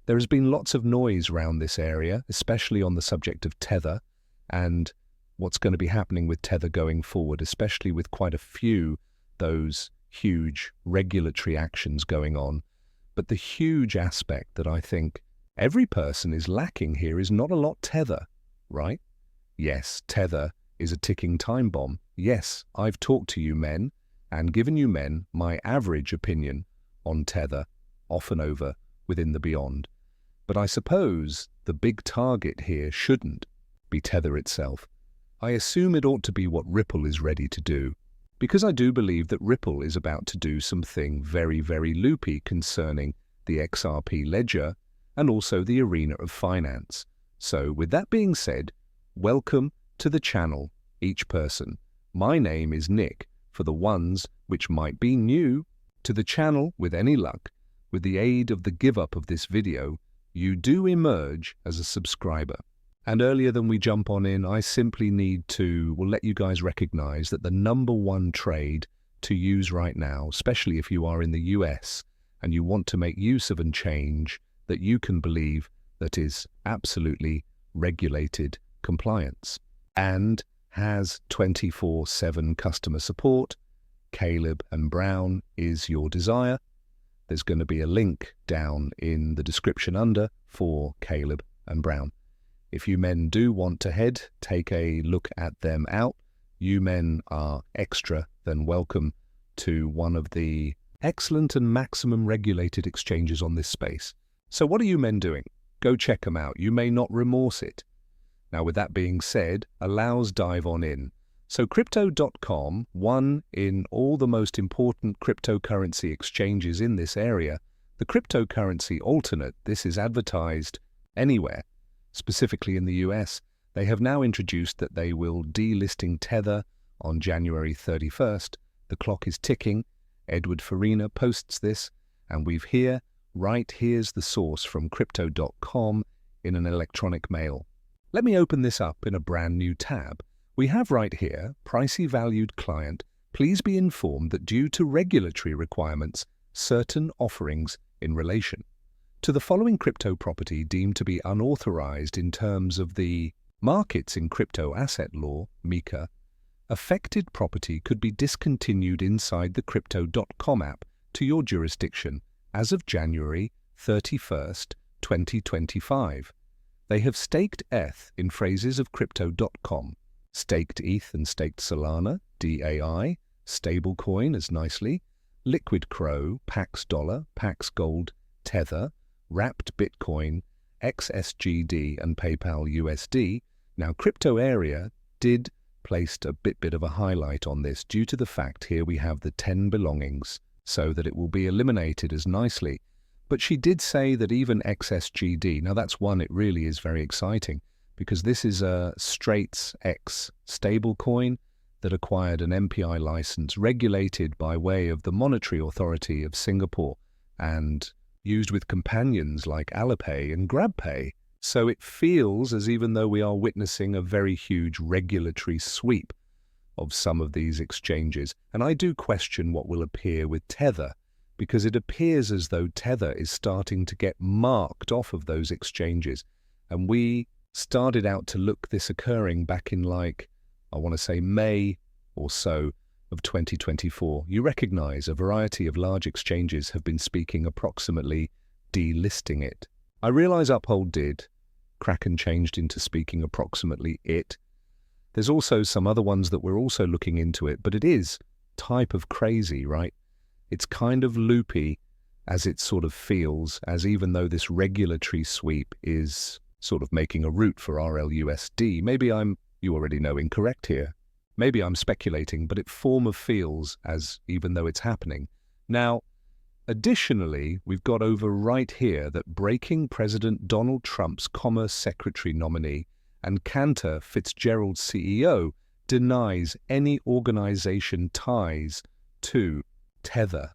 There has been lots of noise around this area, especially on the subject of Tether and what's going to be happening with Tether going forward, especially with quite a few those huge regulatory actions going on. But the huge aspect that I think every person is lacking here is not a lot Tether, right? Yes, Tether is a ticking time bomb. Yes, I've talked to you men and given you men my average opinion on Tether, off and over, within the beyond. But I suppose the big target here shouldn't be Tether itself. I assume it ought to be what Ripple is ready to do, because I do believe that Ripple is about to do something very, very loopy concerning the XRP ledger and also the arena of finance. So with that being said, welcome to the channel, each person. My name is Nick, for the ones which might be new to the channel. With any luck, with the aid of the give up of this video, you do emerge as a subscriber. And earlier than we jump on in, I simply need to, let you guys recognize that the #1 trade to use right now, especially if you are in the US and you want to make use of a change that you can believe that is absolutely regulated compliance and has 24/7 customer support, Caleb and Brown is your desire. There's going to be a link down in the description under for Caleb and Brown. If you men do want to take a look at them out, you men are extra than welcome to one of the excellent and maximum regulated exchanges on this space. So what are you men doing? Go check them out. You may not remorse it. Now, with that being said, allows dive on in. So crypto.com, one in all the most important cryptocurrency exchanges in this area, the cryptocurrency alternate, this is advertised anywhere, specifically in the US. They have now introduced that they will delisting Tether on January 31st. The clock is ticking. Edward Farina posts this, and here's the source from crypto.com in an electronic mail. Let me open this up in a brand new tab. We have right here, pricey valued client, please be informed that due to regulatory requirements, certain offerings in relation to the following crypto property deemed to be unauthorized in terms of the markets in crypto asset law, MiCA, affected property could be discontinued inside the crypto.com app to your jurisdiction as of January 31st, 2025. They have staked ETH in phrases of crypto.com, staked ETH and staked Solana, DAI, stablecoin as nicely, Liquid Crow, Pax Dollar, Pax Gold, Tether, Wrapped Bitcoin, XSGD and PayPal USD. Now, crypto area did placed a bit of a highlight on this due to the fact here we have the 10 belongings so that it will be eliminated as nicely. But she did say that even XSGD, now that's one, it really is very exciting because this is a Straits X stablecoin that acquired an MPI license regulated by way of the Monetary Authority of Singapore and used with companions like Alipay and GrabPay. So it feels as even though we are witnessing a very huge regulatory sweep of some of these exchanges. And I do question what will appear with Tether, because it appears as though Tether is starting to get marked off of those exchanges. And we started out to look this occurring back in I want to say May or so of 2024. You recognize a variety of large exchanges have been speaking approximately delisting it. I realize Uphold did. Kraken changed into speaking approximately it. There's also some other ones that we're also looking into it, but it is type of crazy, right? It's kind of loopy as it sort of feels, as even though this regulatory sweep is sort of making a route for RLUSD. Maybe you already know, incorrect here. Maybe I'm speculating, but it form of feels as even though it's happening. Now, additionally, we've got over right here that breaking President Donald Trump's Commerce Secretary nominee and Cantor Fitzgerald CEO denies any organization ties to Tether.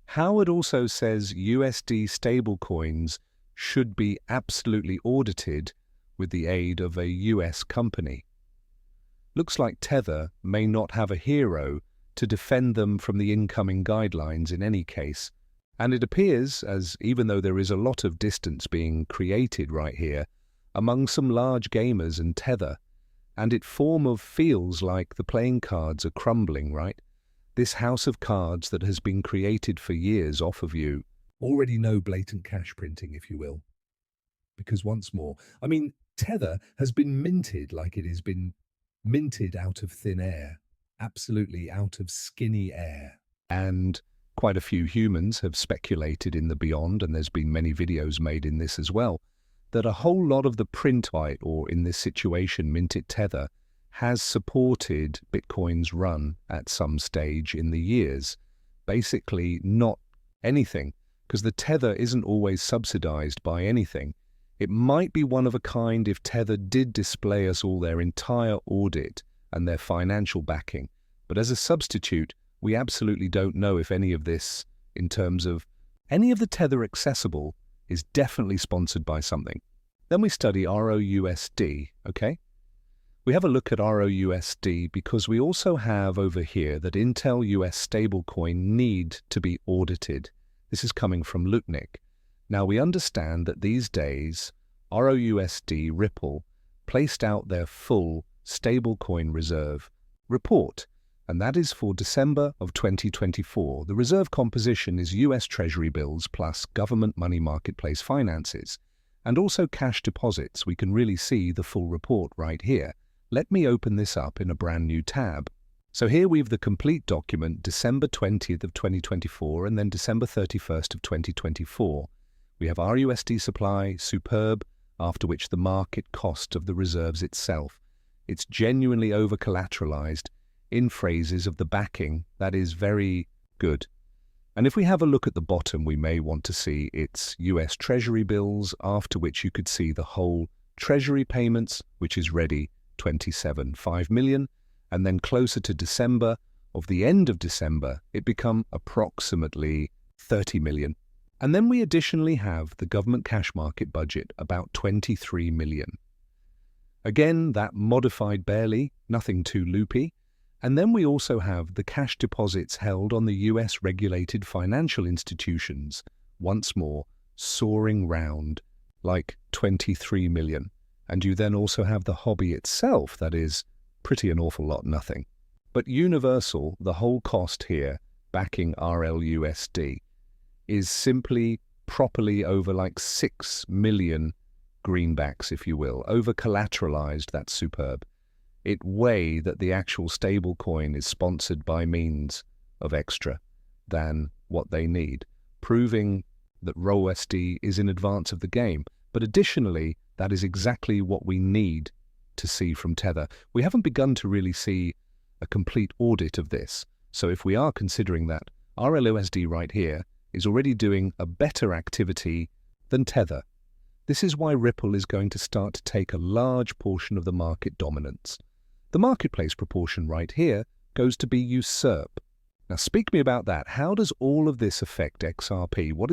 Howard also says USD stablecoins should be absolutely audited with the aid of a US company. Looks like Tether may not have a hero to defend them from the incoming guidelines in any case. And it appears as even though there is a lot of distance being created right here among some large gamers and Tether, and it feels like the playing cards are crumbling, right? This house of cards that has been created for years off of you. Already no blatant cash printing, if you will. Because once more, Tether has been minted like it has been minted out of thin air, absolutely out of skinny air. And quite a few humans have speculated in the beyond, and there's been many videos made in this as well, that a whole lot of the print or in this situation, minted Tether, has supported Bitcoin's run at some stage in the years. Basically, not anything, because the Tether isn't always subsidized by anything. It might be one of a kind if Tether did display us all their entire audit and their financial backing. But as a substitute, we absolutely don't know if any of this, in terms of any of the Tether accessible, is definitely sponsored by something. Then we study ROUSD, okay? We have a look at ROUSD because we also have over here that Intel US stablecoin need to be audited. This is coming from Lutnick. Now we understand that these days, ROUSD Ripple placed out their full stablecoin reserve report, and that is for December of 2024. The reserve composition is US Treasury bills plus government money marketplace finances, and also cash deposits. We can really see the full report right here. Let me open this up in a brand new tab. So here we have the complete document, December 20th of 2024, and then December 31st of 2024. We have RUSD supply, superb, after which the market cost of the reserves itself. It's genuinely over-collateralized in phrases of the backing. That is very good. And if we have a look at the bottom, we may want to see its US Treasury bills, after which you could see the whole Treasury payments, which is ready, 27.5 million, and then closer to December, of the end of December, it become approximately 30 million. And then we additionally have the government cash market budget, about 23 million. Again, that modified barely, nothing too loopy. And then we also have the cash deposits held on the US regulated financial institutions, once more soaring round like 23 million. And you then also have the hobby itself, that is pretty an awful lot nothing. But universal, the whole cost here, backing RLUSD, is simply properly over like 6 million greenbacks, if you will, over collateralized. That's superb. It way that the actual stable coin is sponsored by means of extra than what they need, proving that ROUSD is in advance of the game. But additionally, that is exactly what we need to see from Tether. We haven't begun to really see a complete audit of this. So if we are considering that, RLUSD right here is already doing a better activity than Tether. This is why Ripple is going to start to take a large portion of the market dominance. The marketplace proportion right here goes to be usurp. Now speak to me about that. How does all of this affect XRP? What